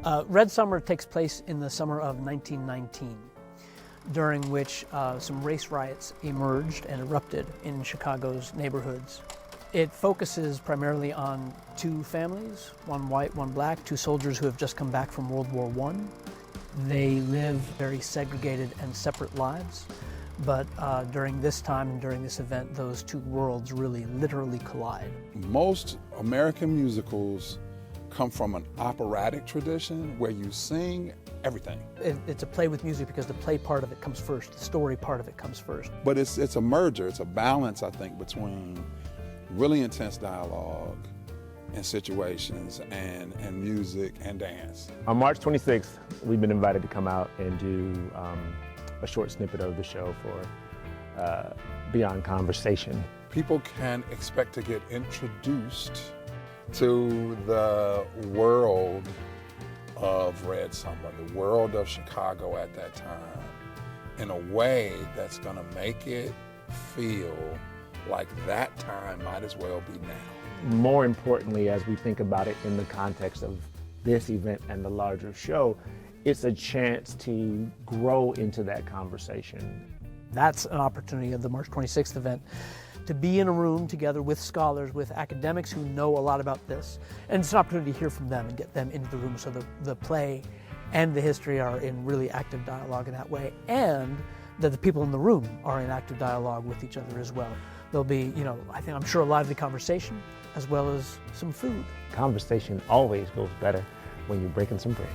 Red Summer takes place in the summer of 1919, during which some race riots emerged and erupted in Chicago's neighborhoods. It focuses primarily on two families, one white, one black, two soldiers who have just come back from World War I. They live very segregated and separate lives, but during this time and during this event, those two worlds really literally collide. Most American musicals come from an operatic tradition where you sing everything. It's a play with music because the play part of it comes first, the story part of it comes first. But it's a merger, it's a balance, I think, between really intense dialogue and situations and music and dance. On March 26th, we've been invited to come out and do a short snippet of the show for Beyond Conversation. People can expect to get introduced to the world of Red Summer, the world of Chicago at that time, in a way that's gonna make it feel like that time might as well be now. More importantly, as we think about it in the context of this event and the larger show, it's a chance to grow into that conversation. That's an opportunity of the March 26th event, to be in a room together with scholars, with academics who know a lot about this. And it's an opportunity to hear from them and get them into the room so the play and the history are in really active dialogue in that way, and that the people in the room are in active dialogue with each other as well. There'll be, I'm sure a lively conversation as well as some food. Conversation always goes better when you're breaking some bread.